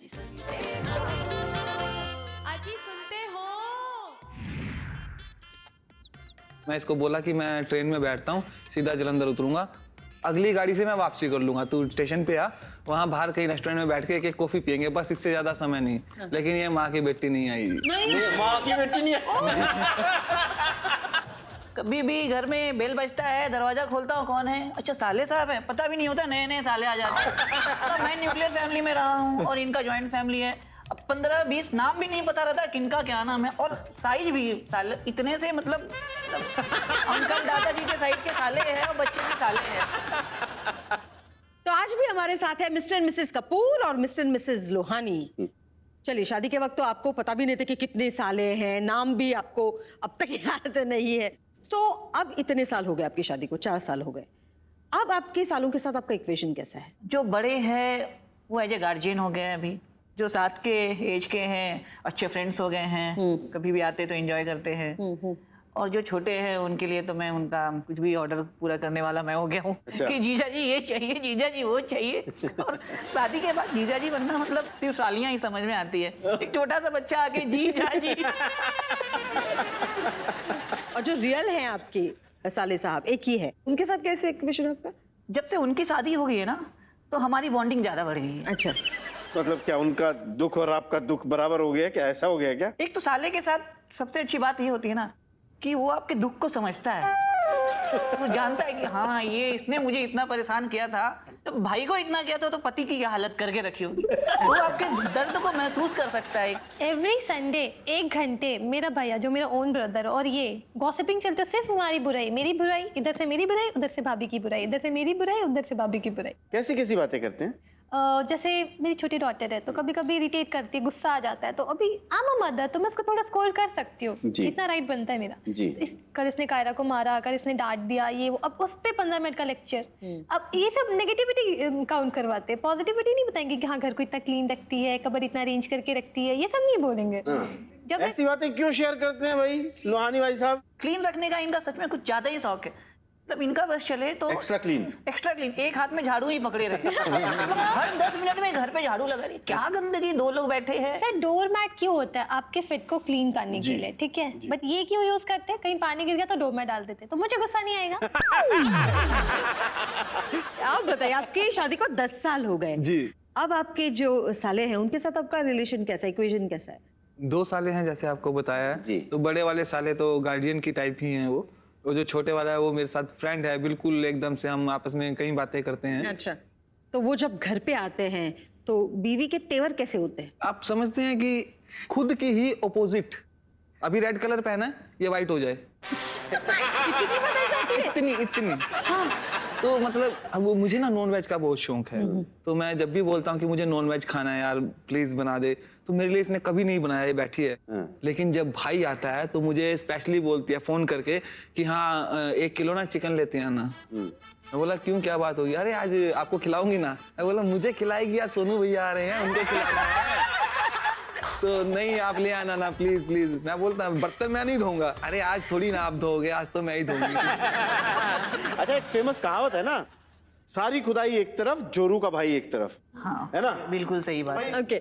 अजी सुनते हो, अजी सुनते हो। मैं इसको बोला कि मैं ट्रेन में बैठता हूँ, सीधा जलंधर उतरूंगा, अगली गाड़ी से मैं वापसी कर लूंगा, तू स्टेशन पे आ, वहाँ बाहर कहीं रेस्टोरेंट में बैठ के एक कॉफी पियेंगे, बस इससे ज्यादा समय नहीं। लेकिन ये माँ की बेटी नहीं आई। नहीं माँ की बेटी नहीं है। कभी भी घर में बेल बजता है, दरवाजा खोलता हूँ, कौन है? अच्छा साले साहब है, पता भी नहीं होता, नए नए साले आ जाते हैं। तो मैं न्यूक्लियर फैमिली में रहा हूँ और इनका जॉइंट फैमिली है। अब 15-20 नाम भी नहीं पता रहता किनका क्या नाम है, और साइज भी साले इतने से, मतलब अंकल दादाजी के साइज के साले हैं और बच्चे भी साले हैं। तो आज भी हमारे साथ है मिस्टर एंड मिसेस कपूर और मिस्टर एंड मिसेस लोहानी। चलिए, शादी के वक्त तो आपको पता भी नहीं था कि कितने साले हैं, नाम भी आपको अब तक याद नहीं है। तो अब इतने साल हो गए आपकी शादी को, 4 साल हो गए। अब आपके सालों के साथ आपका इक्वेशन कैसा है? जो बड़े हैं वो एज ए गार्जियन हो गए हैं, अभी जो साथ के एज के हैं अच्छे फ्रेंड्स हो गए हैं, कभी भी आते तो एंजॉय करते हैं। और जो छोटे हैं उनके लिए तो मैं उनका कुछ भी ऑर्डर पूरा करने वाला मैं हो गया हूँ। अच्छा। कि जीजा जी ये चाहिए, जीजा जी वो चाहिए। और शादी के बाद जीजा जी बनना मतलब सिर्फ सालियाँ ही समझ में आती है, एक छोटा सा बच्चा आके जीजा जी। और जो रियल हैं आपके साले साहब, एक ही है, उनके साथ कैसे इक्वेशन आपका? जब से उनकी शादी हो गई है ना, तो हमारी बॉन्डिंग ज्यादा बढ़ गई है। अच्छा, मतलब क्या उनका दुख और आपका दुख बराबर हो गया, क्या ऐसा हो गया क्या? एक तो साले के साथ सबसे अच्छी बात ये होती है ना कि वो आपके दुख को समझता है। वो जानता है कि हाँ ये इसने मुझे इतना परेशान किया था, तो भाई को इतना किया था तो पति की क्या हालत करके रखी होगी। वो आपके दर्द को महसूस कर सकता है। एवरी संडे 1 घंटे मेरा भैया जो मेरा ओन ब्रदर और ये गॉसिपिंग चलते, सिर्फ हमारी बुराई, मेरी बुराई, इधर से मेरी बुराई, उधर से भाभी की बुराई, इधर से मेरी बुराई, उधर से भाभी की बुराई। कैसी कैसी बातें करते हैं? जैसे मेरी छोटी डॉटर है तो कभी कभी इरिटेट करती है, गुस्सा आ जाता है, तो अभी आई एम अ मदर तो मैं उसको थोड़ा स्कोल्ड कर सकती हूँ, जी। इतना राइट बनता है मेरा। जी। कल इसने कायरा को मारा, कल इसने डांट दिया, ये वो, अब उस पे 15 मिनट का लेक्चर। अब ये सब नेगेटिविटी काउंट करवाते हैं, पॉजिटिविटी नहीं बताएंगे कि हाँ घर को इतना क्लीन रखती है, कबर इतना अरेंज करके रखती है, ये सब नहीं बोलेंगे। जब ऐसी बातें क्यों शेयर करते हैं भाई लोहानी भाई साहब? क्लीन रखने का इनका सच में कुछ ज्यादा ही शौक है। मतलब इनका बस चले तो एक्स्ट्रा क्लीन। एक्स्ट्रा क्लीन, एक हाथ में झाड़ू ही पकड़े रहे। मतलब हर 10 मिनट में घर पे झाड़ू लगा रही, क्या गंदगी, 2 लोग बैठे हैं। सर डोर मैट क्यों होता है? आपके फिट को क्लीन करने के लिए, ठीक है, बट ये क्यों यूज करते हैं? कहीं पानी गिर गया तो डोर मैट डाल देते, तो मुझे गुस्सा नहीं आएगा। आप बताइए, आपकी शादी को 10 साल हो गए जी। अब आपके जो साले हैं उनके साथ आपका रिलेशन कैसा है, इक्वेशन कैसा है? 2 साले हैं जैसे आपको बताया जी। तो बड़े वाले साले तो गार्डियन की टाइप ही हैं वो जो छोटे वाला है वो मेरे साथ फ्रेंड है, बिल्कुल एकदम से हम आपस में कई बातें करते हैं। अच्छा, तो वो जब घर पे आते हैं तो बीवी के तेवर कैसे होते हैं? आप समझते हैं कि खुद की ही ऑपोजिट, अभी रेड कलर पहना है ये वाइट हो जाए, इतनी बदल जाती है? इतनी तो मतलब अब वो मुझे ना नॉन वेज का बहुत शौक है, तो मैं जब भी बोलता हूँ कि मुझे नॉन वेज खाना है यार प्लीज बना दे, तो मेरे लिए इसने कभी नहीं बनाया, ये बैठी है। लेकिन जब भाई आता है तो मुझे स्पेशली बोलती है फोन करके कि हाँ 1 किलो ना चिकन लेते हैं ना। मैं बोला क्यों, क्या बात होगी? अरे आज आपको खिलाऊंगी ना। मैं बोला मुझे खिलाएगी, आज सोनू भैया आ रहे हैं उनको खिलाना है। तो नहीं आप ले आना ना प्लीज प्लीज। मैं बोलता बर्तन मैं नहीं धोऊंगा। अरे आज थोड़ी ना आप धोगे, आज तो मैं ही धोऊंगी। अच्छा, एक फेमस कहावत है ना, सारी खुदाई एक तरफ, जोरू का भाई एक तरफ। हाँ है ना? बिल्कुल सही बात है। ओके,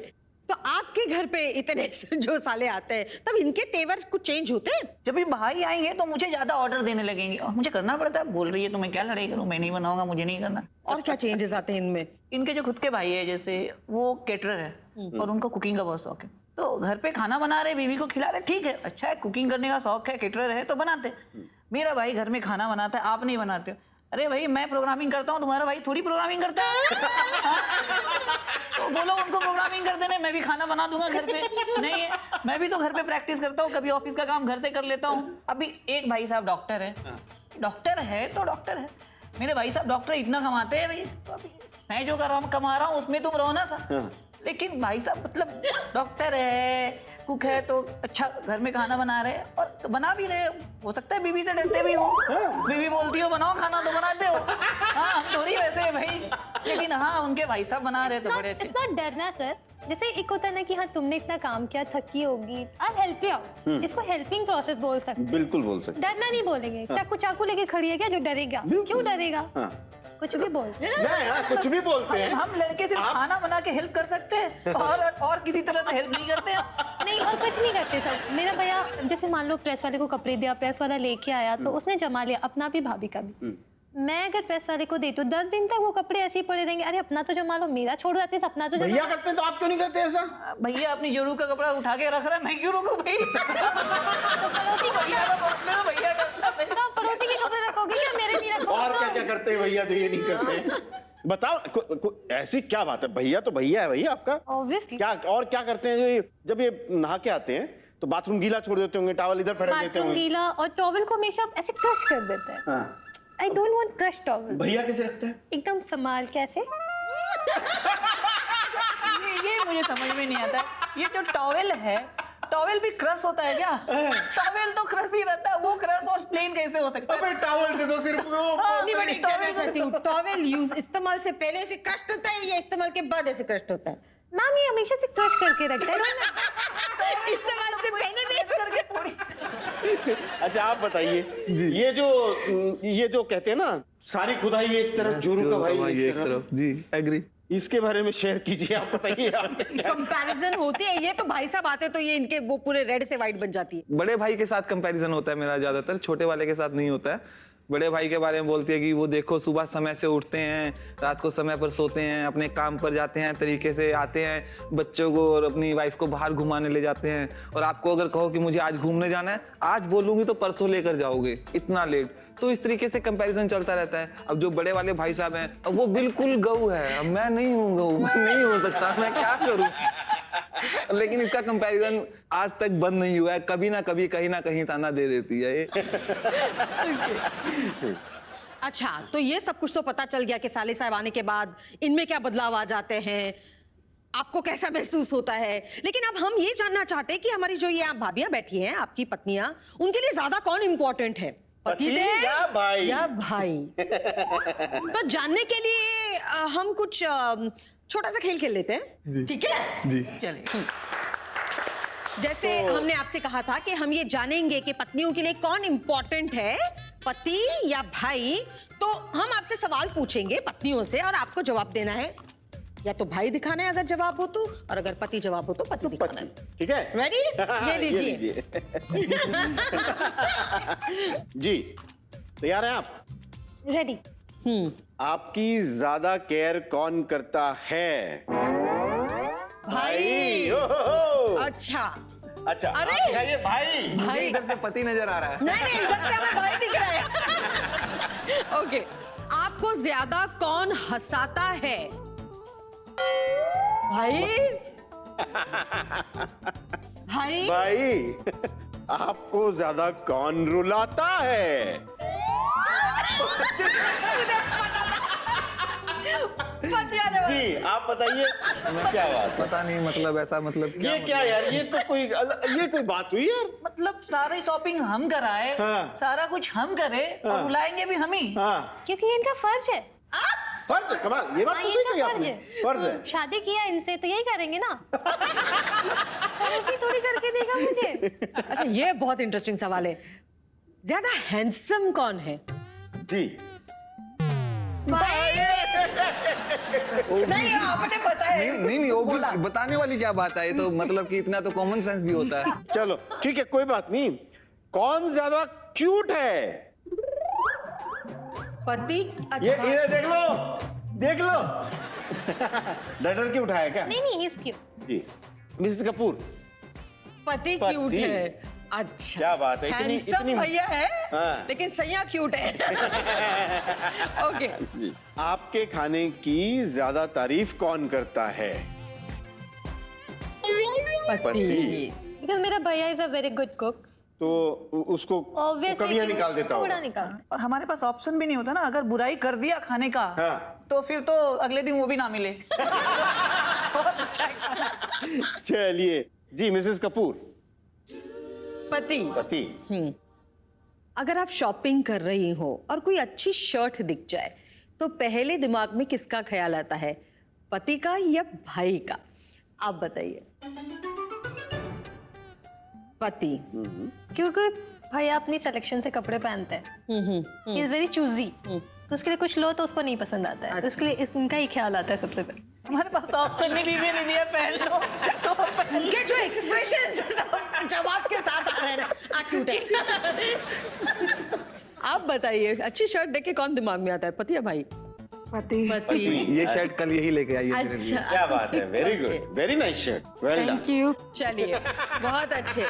तो आपके घर पे इतने जो साले आते हैं तब इनके तेवर कुछ चेंज होते हैं? जब भी भाई आएंगे तो मुझे ज्यादा ऑर्डर देने लगेंगे और मुझे करना पड़ता है। बोल रही है तो मैं क्या लड़ाई करूं, मैं नहीं बनाऊंगा, मुझे नहीं करना। और क्या चेंजेस आते हैं इनमें? इनके जो खुद के भाई है, जैसे वो केटरर है और उनको कुकिंग का बहुत शौक है, तो घर पे खाना बना रहे, बीवी को खिला रहे, ठीक है, अच्छा है, कुकिंग करने का शौक है, केटरर है तो बनाते। मेरा भाई घर में खाना बनाता है, आप नहीं बनाते हो। अरे भाई मैं प्रोग्रामिंग करता हूँ, तुम्हारा भाई थोड़ी प्रोग्रामिंग करता है। तो बोलो उनको प्रोग्रामिंग कर देने, मैं भी खाना बना दूंगा घर पे। नहीं है, मैं भी तो घर पे प्रैक्टिस करता हूँ, कभी ऑफिस का काम घर से कर लेता हूँ। अभी एक भाई साहब डॉक्टर है, डॉक्टर है तो डॉक्टर है, मेरे भाई साहब डॉक्टर इतना कमाते हैं भाई, तो अभी मैं जो कमा रहा हूँ उसमें तुम रहो ना था। लेकिन भाई साहब मतलब डॉक्टर है, कुक है, तो अच्छा घर में खाना बना रहे हैं और तो बना भी रहे हो सकता है बीवी से डरते भी हो, बीवी बोलती हो बनाओ खाना तो बनाते हो। हाँ थोड़ी वैसे है भाई, लेकिन हाँ उनके भाई साहब बना रहे तो बड़े अच्छे। इट्स नॉट डरना सर, जैसे एक होता है ना कि हाँ तुमने इतना काम किया, थकी होगी, आई हेल्प यू आउट, इसको हेल्पिंग प्रोसेस बोल सकते हैं। बिल्कुल बोल सकते। डरना नहीं बोलेंगे। चाकू लेके खड़ी है क्या जो डरेगा? क्यों डरेगा? कुछ भी बोल नहीं हाँ, कुछ भी बोलते हैं। हम लड़के सिर्फ खाना बना के हेल्प कर सकते हैं और किसी तरह से हेल्प नहीं करते हैं। नहीं और कुछ नहीं करते सब। मेरा भैया जैसे मान लो प्रेस वाले को कपड़े दिया, प्रेस वाला लेके आया तो उसने जमा लिया अपना भी भाभी का भी। मैं अगर प्रेस वाले को देती हूँ 10 दिन तक वो कपड़े ऐसे ही पड़े रहेंगे। अरे अपना तो जमा लो, मेरा छोड़ जाते हैं, अपना तो जमा भैया लो। करते हैं तो आप क्यों नहीं करते ऐसा? भैया अपनी जोरू का कपड़ा उठा के रख रहा है, मैं क्यों रुकूं भाई? भैया का बोल रहे हो, भैया करता है। तो पड़ोसी के कपड़े रखोगे या मेरे नहीं रखोगे? और क्या क्या करते हैं भैया जो ये नहीं करते? बताओ ऐसी क्या बात है? भैया तो भैया है भैया आपका। ऑब्वियसली क्या और क्या करते हैं जो जब ये नहा के आते हैं तो बाथरूम गीला छोड़ देते होंगे, टॉवल इधर फड़क देते बाथरूम होंगे। गीला और टॉवल को हमेशा ऐसे क्रश कर देते हैं। हाँ। I don't want crush towel. भैया कैसे रखते हैं? एकदम संभाल कैसे। ये मुझे समझ में नहीं आता। ये जो टॉवेल है, टॉवेल भी क्रश होता है क्या? टॉवेल तो क्रश ही रहता है, वो क्रश और प्लेन कैसे हो सकता है? अबे टॉवल से तो सिर्फ वो नहीं बट एक जानना चाहती हूँ, टॉवेल यूज इस्तेमाल से पहले से क्रश होता है या इस्तेमाल के बाद ऐसे क्रश होता है? मैम ये हमेशा से क्रश करके रखता है इस्तेमाल से पहले भी करके थोड़ी। अच्छा आप बताइए, ये जो कहते हैं ना, सारी खुदाई एक तरफ, जोरू का भाई एक तरफ, जी एग्री। इसके बारे में शेयर कीजिए, आप बताइए आपने क्या? कंपैरिजन होती है। ये तो भाई साहब आते तो ये इनके वो पूरे रेड से व्हाइट बन जाती है। बड़े भाई के साथ कंपैरिजन होता है मेरा ज्यादातर, छोटे वाले के साथ नहीं होता है। बड़े भाई के बारे में बोलती है कि वो देखो सुबह समय से उठते हैं, रात को समय पर सोते हैं, अपने काम पर जाते हैं, तरीके से आते हैं, बच्चों को और अपनी वाइफ को बाहर घुमाने ले जाते हैं। और आपको अगर कहो कि मुझे आज घूमने जाना है, आज बोलूंगी तो परसों लेकर जाओगे, इतना लेट। तो इस तरीके से कंपैरिजन चलता रहता है। अब जो बड़े वाले भाई साहब हैं, अब वो बिल्कुल गऊ है, अब मैं नहीं हूँ गऊ, मैं नहीं हो सकता, मैं क्या करूँ। लेकिन इसका कंपैरिजन आज तक बंद नहीं हुआ है, कभी ना कभी कहीं ना कहीं ताना दे देती है ये। अच्छा तो ये सब कुछ तो पता चल गया कि साले साहब आने के बाद इनमें क्या बदलाव आ जाते हैं, आपको कैसा महसूस होता है। लेकिन अब हम ये जानना चाहते हैं कि हमारी जो ये आप भाभियां बैठी हैं, आपकी पत्नियां, उनके लिए ज्यादा कौन इंपॉर्टेंट है, पतिदेव या भाई? या भाई? तो जानने के लिए हम कुछ छोटा सा खेल खेल लेते हैं, ठीक है? जी चलिए। जैसे हमने आपसे कहा था कि हम ये जानेंगे कि पत्नियों के लिए कौन इंपॉर्टेंट है, पति या भाई। तो हम आपसे सवाल पूछेंगे पत्नियों से और आपको जवाब देना है। या तो भाई दिखाना है अगर जवाब हो तो, और अगर पति जवाब हो तो पति दिखाना है। ठीक है, रेडी? ये लीजिए। जी तैयार हैं आप? रेडी। आपकी ज्यादा केयर कौन करता है? भाई। ओहो। अच्छा अच्छा अरे! आप दिखाइए भाई। मुझे इधर से पति नजर आ रहा है। नहीं नहीं, इधर से हमें भाई दिख रहा है। ओके, आपको ज्यादा कौन हंसाता है? भाई भाई भाई आपको ज्यादा कौन रुलाता है? जी आप बताइए। क्या बात? पता नहीं मतलब ऐसा मतलब क्या ये क्या यार, ये तो कोई ये कोई बात हुई यार? मतलब सारी शॉपिंग हम कराए, हाँ। सारा कुछ हम करे और रुलाएंगे भी हम ही। हाँ क्योंकि ये इनका फर्ज है। फर्ज, कमाल, ये बात हाँ, तो ये सही इनका कही फर्ज आपने। है। फर्ज है। शादी किया इनसे तो यही करेंगे ना। पड़ोसी थोड़ी करके देगा मुझे। अच्छा ये बहुत इंटरेस्टिंग सवाल है, ज्यादा हैंडसम कौन है? जी नहीं आपने बताया। नहीं नहीं वो भी बताने वाली क्या बात है, ये तो मतलब कि इतना तो कॉमन सेंस भी होता है। चलो ठीक है, कोई बात नहीं। कौन ज्यादा क्यूट है? पति। ये अच्छा इधर देख लो, देख लो। डर के उठाया क्या? नहीं नहीं इसकी जी मिसेस कपूर। पति पति। क्यूट है। अच्छा क्या बात है, इतनी हैंडसम भैया है हाँ। लेकिन सैया क्यूट है। ओके जी आपके खाने की ज्यादा तारीफ कौन करता है? पति। बिकॉज मेरा भैया is a very good cook. तो उसको Obviously कमियां निकाल देता थोड़ा होगा। निकाल। और हमारे पास ऑप्शन भी नहीं होता ना, अगर बुराई कर दिया खाने का हाँ। तो फिर तो अगले दिन वो भी ना मिले। बहुत अच्छा है खाना। चलिए जी मिसेस कपूर। पति। पति। अगर आप शॉपिंग कर रही हो और कोई अच्छी शर्ट दिख जाए तो पहले दिमाग में किसका ख्याल आता है, पति का या भाई का? आप बताइए। पति। क्योंकि भैया अपनी सिलेक्शन से कपड़े पहनते हैं। He is very choosy. तो उसके लिए कुछ लो तो उसको नहीं पसंद आता है, तो उसके लिए इनका ही ख्याल आता है सबसे पहले। हमारे पास ऑप्शन नहीं, बीवी ने दिया पहन लो तो पहन लो। उनके जो एक्सप्रेशन जवाब के साथ आ रहे हैं ना, क्यूट है। आप बताइए, अच्छी शर्ट देख के कौन दिमाग में आता है, पति या भाई? पति। पति। ये शर्ट कल यही लेके आई है मेरे लिए। अच्छा, क्या बात है, very good, very nice shirt, well done. Thank you. चलिए बहुत अच्छे।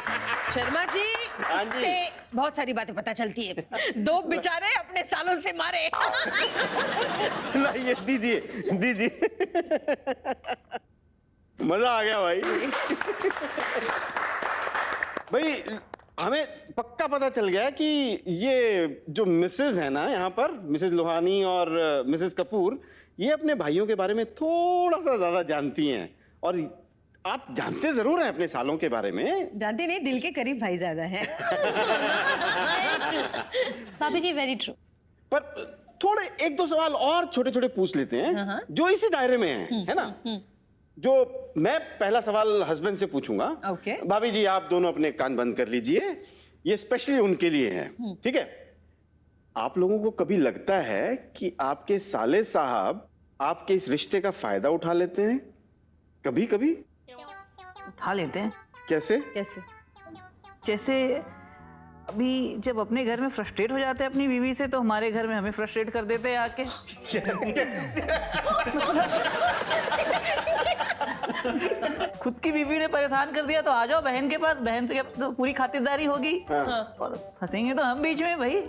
शर्मा जी, हाँ जी। इससे बहुत सारी बातें पता चलती है। दो बेचारे अपने सालों से मारे। लाइए, दीजिए दीजिए। मजा आ गया भाई। भाई हमें पक्का पता चल गया कि ये जो मिसेज है ना यहाँ पर, मिसेज लोहानी और मिसेज कपूर, ये अपने भाइयों के बारे में थोड़ा सा ज्यादा जानती हैं। और आप जानते जरूर हैं अपने सालों के बारे में। जानते नहीं, दिल के करीब भाई ज्यादा है। भाभी जी वेरी ट्रू। पर थोड़े एक दो सवाल और छोटे छोटे पूछ लेते हैं जो इसी दायरे में है ना। जो मैं पहला सवाल हस्बैंड से पूछूंगा। ओके। भाभी जी आप दोनों अपने कान बंद कर लीजिए, ये स्पेशली उनके लिए है, ठीक है। आप लोगों को कभी लगता है कि आपके साले साहब आपके इस रिश्ते का फायदा उठा लेते हैं? कभी कभी उठा लेते हैं। कैसे? कैसे? जैसे अभी जब अपने घर में फ्रस्ट्रेट हो जाते हैं अपनी बीवी से, तो हमारे घर में हमें फ्रस्ट्रेट कर देते हैं आके। खुद की बीवी ने परेशान कर दिया तो आ जाओ बहन के पास, बहन से तो पूरी खातिरदारी होगी और फंसेंगे तो हम बीच में भाई।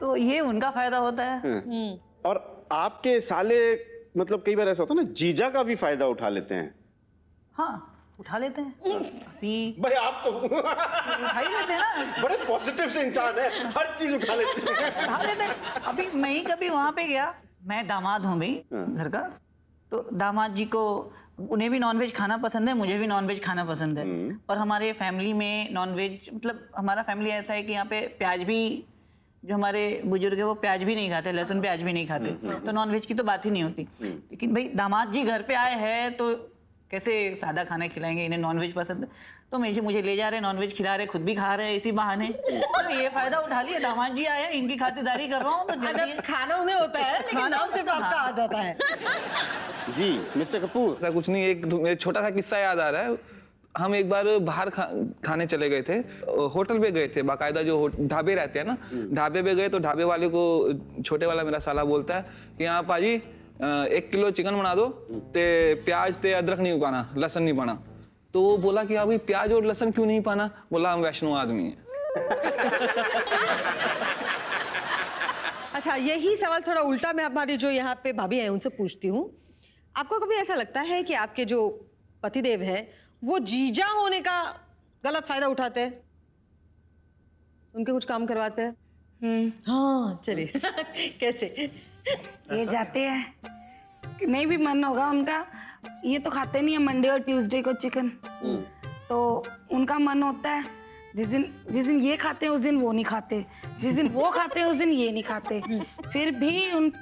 तो ये उनका फायदा होता है। और आपके साले मतलब कई बार ऐसा होता है ना, जीजा का भी फायदा उठा लेते हैं। हाँ उठा लेते हैं अभी, भाई आप तो उठा ही लेते हैं ना, बड़े पॉजिटिव से इंसान है, हर चीज उठा लेते हैं। उठा लेते हैं। अभी मैं ही कभी वहां पे गया, मैं दामाद हूँ भाई घर का, तो दामाद जी को उन्हें भी नॉनवेज खाना पसंद है, मुझे भी नॉनवेज खाना पसंद है। और हमारे फैमिली में नॉनवेज मतलब हमारा फैमिली ऐसा है कि यहाँ पे प्याज भी, जो हमारे बुजुर्ग है वो प्याज भी नहीं खाते, लहसुन प्याज भी नहीं खाते, तो नॉनवेज की तो बात ही नहीं होती। लेकिन भाई दामाद जी घर पे आए हैं तो कैसे सादा खाना खिलाएंगे, इन्हें नॉनवेज पसंद है, तो मुझे ले जा रहे नॉनवेज खिला रहे, खुद भी खा रहे हैं इसी बहाने। तो ये फायदा उठा लिया, दामाद जी आए हैं, इनकी खातिरदारी कर रहा हूँ तो जल्दी खाना उन्हें होता है लेकिन नाम सिर्फ आपका आ जाता है। जी मिस्टर कपूर। ऐसा कुछ नहीं, एक छोटा सा किस्सा याद आ रहा है। हम एक बार बाहर खाने चले गए थे, होटल पे गए थे, बाकायदा जो ढाबे रहते हैं ना, ढाबे पे गए तो ढाबे वाले को छोटे वाला मेरा साला बोलता है कि हाँ पाजी 1 किलो चिकन बना दो ते प्याज ते अदरक नहीं पाना, लहसुन नहीं पाना। तो वो बोला कि हाँ भाई प्याज और लहसुन क्यों नहीं पाना? बोला हम वैष्णो आदमी हैं। अच्छा, यही सवाल थोड़ा उल्टा मैं हमारी जो यहाँ पे भाभी हैं उनसे पूछती हूँ। आपको कभी ऐसा लगता है कि आपके जो पतिदेव हैं वो जीजा होने का गलत फायदा उठाते हैं, उनके कुछ काम करवाते हैं? हाँ चलिए। कैसे? ये जाते हैं, नहीं भी मन होगा उनका, ये तो खाते नहीं है मंडे और ट्यूसडे को चिकन, तो उनका मन होता है जिस दिन ये खाते हैं उस दिन वो नहीं खाते, जिस दिन वो खाते हैं उस दिन ये नहीं खाते। फिर भी उन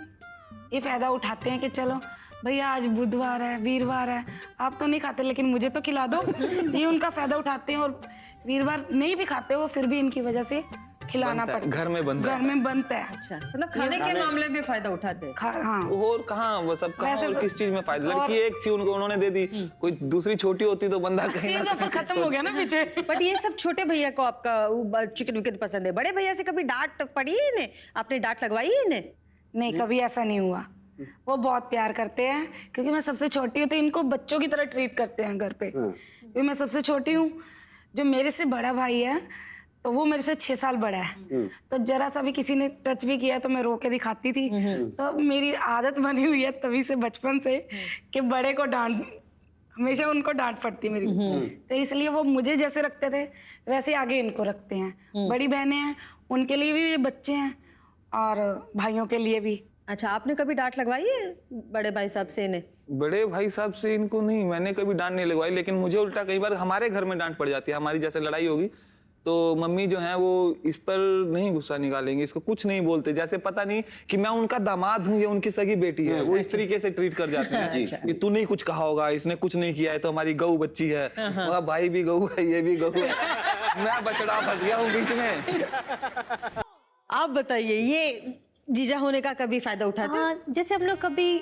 ये फायदा उठाते हैं कि चलो भैया आज बुधवार है, वीरवार है, आप तो नहीं खाते लेकिन मुझे तो खिला दो। ये उनका फायदा उठाते हैं और वीरवार नहीं भी खाते वो, फिर भी इनकी वजह से खिलाना पड़ता है। घर में बनता है। घर में बनता है। अच्छा, मतलब खाने के मामले में फायदा उठाते हैं। हाँ और कहाँ वो सब कहाँ वैसे और तो- किस चीज में फायदा? लड़की एक थी उनको उन्होंने दे दी, कोई दूसरी छोटी होती तो बंदा कहीं सीन ना तो फिर खत्म हो गया ना पीछे। बट ये सब छोटे भैया को आपका चिकन विकन पसंद है, बड़े भैया से कभी डांट पड़ी है इन्हें? आपने डांट लगवाई है इन्हें? नहीं कभी ऐसा नहीं हुआ, वो बहुत प्यार करते हैं क्योंकि मैं सबसे छोटी हूँ तो इनको बच्चों की तरह ट्रीट करते हैं घर पे। क्योंकि मैं सबसे छोटी हूँ, जो मेरे से बड़ा भाई है तो वो मेरे से 6 साल बड़ा है, तो जरा सा भी किसी ने टच भी किया तो मैं रो के दिखाती थी। तो मेरी आदत बनी हुई है तभी से बचपन से कि बड़े को डांट, हमेशा उनको डांट पड़ती है मेरी। तो इसलिए वो मुझे जैसे रखते थे वैसे आगे इनको रखते हैं। बड़ी बहनें हैं उनके लिए भी ये बच्चे हैं और भाइयों के लिए भी। अच्छा, आपने कभी डांट लगवाई है बड़े भाई साहब से इन्हें? बड़े भाई साहब से इनको नहीं, मैंने कभी डांट नहीं लगवाई, लेकिन मुझे उल्टा कई बार हमारे घर में डांट पड़ जाती है। हमारी जैसे लड़ाई होगी तो मम्मी जो है वो इस पर नहीं गुस्सा निकालेंगे, इसको कुछ नहीं बोलते, जैसे पता नहीं कि मैं उनका दामाद हूँ या उनकी सगी बेटी है, वो इस तरीके से ट्रीट कर जाते हैं कि तू नहीं कुछ कहा होगा, इसने कुछ नहीं किया है तो हमारी गऊ बच्ची है, वह भाई भी गऊ है, ये भी गऊ है, मैं बछड़ा फंस गया हूँ बीच में। आप बताइए, ये जीजा होने का कभी फायदा उठाते हो? हाँ, जैसे हम लोग कभी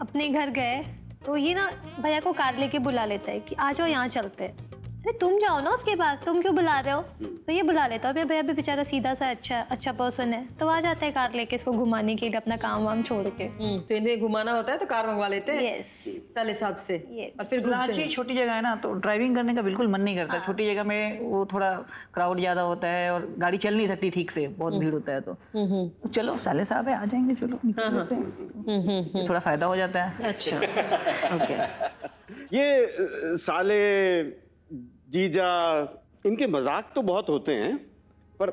अपने घर गए तो ये ना भैया को कार लेके बुला लेता है कि आ जाओ यहाँ चलते हैं। अरे तुम जाओ ना उसके बाद, तुम क्यों बुला रहे हो? तो ये बुला लेता है। भैया भी बेचारा सीधा सा अच्छा पर्सन है, तो आ जाता है कार लेके इसको घुमाने के लिए अपना काम वाम छोड़ के। तो इन्हें घुमाना होता है तो कार मंगवा लेते हैं यस। साले साहब से Yes. और फिर घूमते रांची हैं। छोटी जगह है ना, तो ड्राइविंग करने का बिल्कुल मन नहीं करता। छोटी जगह में वो थोड़ा क्राउड ज्यादा होता है और गाड़ी चल नहीं सकती ठीक से, बहुत भीड़ होता है। तो चलो साले साहब है, आ जाएंगे, चलो निकल लेते हैं। थोड़ा फायदा हो जाता है। अच्छा ओके। ये साले जीजा इनके मजाक तो बहुत होते हैं, पर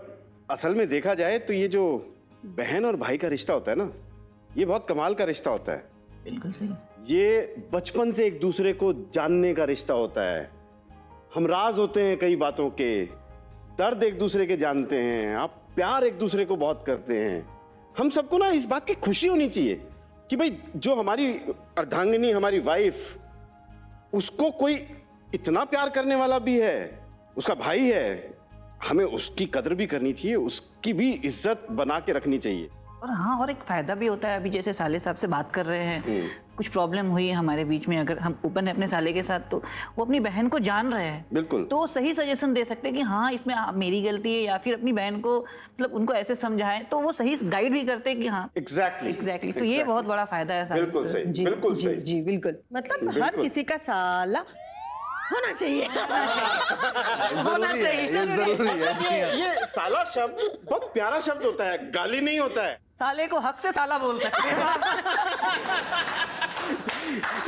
असल में देखा जाए तो ये जो बहन और भाई का रिश्ता होता है ना, ये बहुत कमाल का रिश्ता होता है। बिल्कुल सही। ये बचपन से एक दूसरे को जानने का रिश्ता होता है। हमराज होते हैं कई बातों के, दर्द एक दूसरे के जानते हैं, आप प्यार एक दूसरे को बहुत करते हैं। हम सबको ना इस बात की खुशी होनी चाहिए कि भाई जो हमारी अर्धांगिनी, हमारी वाइफ, उसको कोई इतना प्यार करने वाला भी है, उसका भाई है। हमें उसकी कदर भी करनी चाहिए, उसकी भी इज्जत बना के रखनी चाहिए। और हाँ, और एक फायदा भी होता है। अभी जैसे साले साहब से बात कर रहे हैं, कुछ प्रॉब्लम हुई है हमारे बीच में, अगर हम ओपन है अपने साले के साथ, तो वो अपनी बहन को जान रहे हैं। बिल्कुल। तो वो सही सजेशन दे सकते हैं कि हाँ इसमें मेरी गलती है, या फिर अपनी बहन को मतलब उनको ऐसे समझाएं, तो वो सही गाइड भी करते हैं कि हाँ एग्जैक्टली। तो ये बहुत बड़ा फायदा है साले बिल्कुल से। सही, बिल्कुल जी सही। जी बिल्कुल। मतलब हर बिल्कुल। किसी का साला होना चाहिए। होना चाहिए। जरूरी है। ये साला शब्द बहुत प्यारा शब्द होता है, गाली नहीं होता है। साले को हक से साला बोल सकते हैं।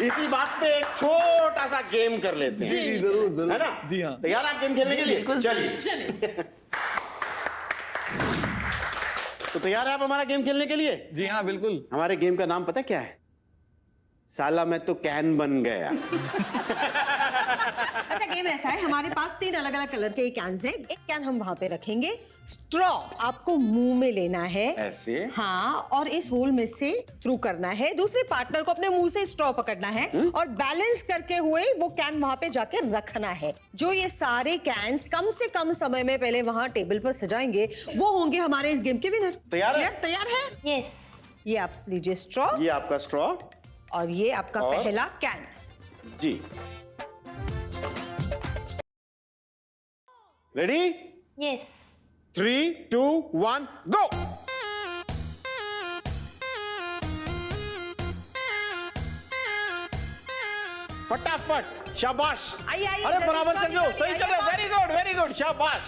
इसी बात पे एक छोटा सा गेम कर लेते हैं। जी जरूर जरूर। है ना? जी हाँ। तैयार आप गेम खेलने के लिए? बिल्कुल। चलिए। तो तैयार है आप हमारा गेम खेलने के लिए? जी हाँ बिल्कुल। हमारे गेम का नाम पता क्या है? साला मैं तो कैन बन गया। अच्छा गेम ऐसा है, हमारे पास 3 अलग अलग कलर के कैन्स हैं। एक कैन हम वहां पे रखेंगे, स्ट्रॉ आपको मुंह में लेना है ऐसे? हाँ, और इस होल में से थ्रू करना है। दूसरे पार्टनर को अपने मुंह से स्ट्रॉ पकड़ना है और बैलेंस करके हुए वो कैन वहां पे जाके रखना है। जो ये सारे कैन्स कम से कम समय में पहले वहां टेबल पर सजाएंगे, वो होंगे हमारे इस गेम के विनर। तैयार है? तैयार है? यस। ये आप लीजिए स्ट्रॉ, ये आपका स्ट्रॉ और ये आपका और? पहला कैन। जी। रेडी? यस। 3, 2, 1, गो। फटाफट, शाबाश। आइए, आइए, अरे जल्दी बराबर stop चल रहे हो, कीजिए, सही चल रहे हो। आइए, वेरी गुड, वेरी गुड, शाबाश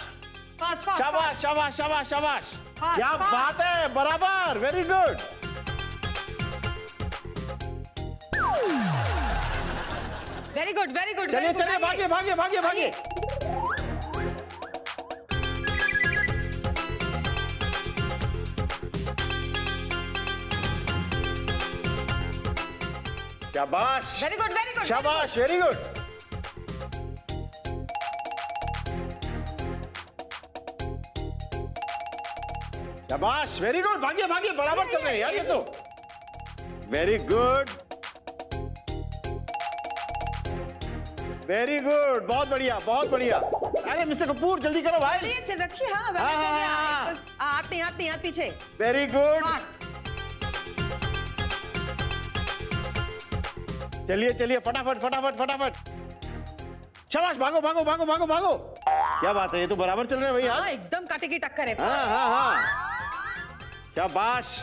फास्ट फास्ट शाबाश शाबाश शाबाश शाबाश। Fast, क्या fast. बात है, बराबर, very good. Very good very good. चलिए चलिए, भागिए भागिए भागिए भागिए। शाबाश, वेरी गुड वेरी गुड। शाबाश, वेरी गुड। शाबाश, वेरी गुड। भागिए भागिए, बराबर चल रहे हैं यार ये तो। वेरी गुड, वेरी गुड, बहुत बढ़िया बहुत बढ़िया। अरे मिस्टर कपूर जल्दी करो भाई। रखिए हाँ, हाँ। हाथ नहीं, हाथ नहीं, हाथ पीछे। Very good. फास्ट। चलिए चलिए, फटाफट फटाफट फटाफट। शाबाश, भागो भागो भागो भागो भागो। क्या बात है, ये तो बराबर चल रहे हैं भैया। हाँ एकदम काटे की टक्कर है। हाँ हाँ हाँ, शाबाश।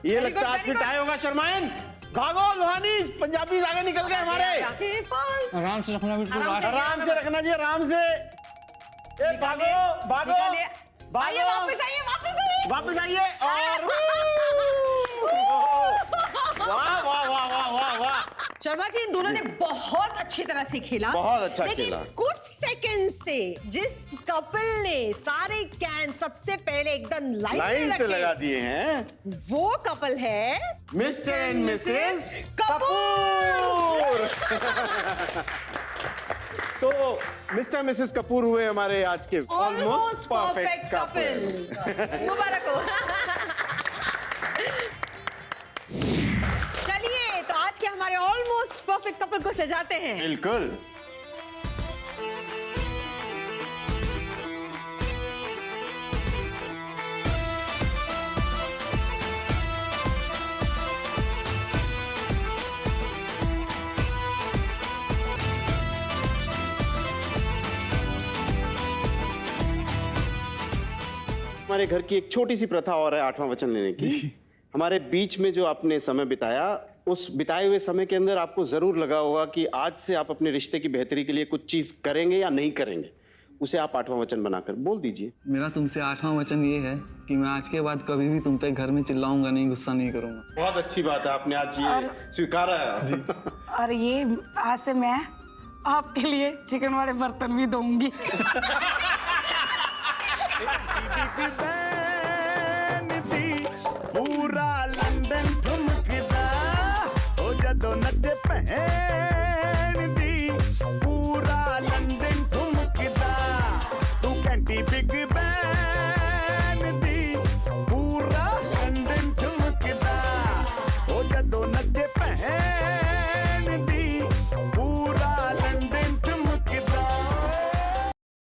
ये Very लगता good, है very आपकी good. टाई होगा शर्माइन। भागो लोहानी, पंजाबी आगे निकल गए हमारे। आराम से रखना बिल्कुल। आराम से रखना जी, आराम से। ए, भागो भागो आइए, भागो, वापस आइए, वापस आइए। वापस आइए। और वाह वाह वाह वाह वाह वाह। शर्मा जी, इन दोनों ने बहुत अच्छी तरह से खेला। बहुत अच्छा लेकिन खेला। कुछ सेकंड से जिस कपल ने सारे कैन सबसे पहले एकदम लाइन से लगा रखे, दिए हैं, वो कपल है मिस्टर एंड मिसेस कपूर। तो मिस्टर मिसेस कपूर हुए हमारे आज के ऑलमोस्ट परफेक्ट कपल। मुबारक हो। चलिए, तो आज के हमारे ऑलमोस्ट परफेक्ट कपल को सजाते हैं। बिल्कुल। हमारे घर की एक छोटी सी प्रथा और है 8वां वचन लेने की। हमारे बीच में जो आपने समय बिताया, उस बिताए हुए समय के अंदर आपको जरूर लगा होगा कि आज से आप अपने रिश्ते की बेहतरी के लिए कुछ चीज करेंगे या नहीं करेंगे। उसे आप 8वां वचन बनाकर बोल दीजिए। मेरा तुमसे 8वां वचन ये है कि मैं आज के बाद कभी भी तुम पे घर में चिल्लाऊंगा नहीं, गुस्सा नहीं करूंगा। बहुत अच्छी बात है, आपने आज ये स्वीकारा है। और ये आज से मैं आपके लिए चिकन वाले बर्तन भी दूंगी।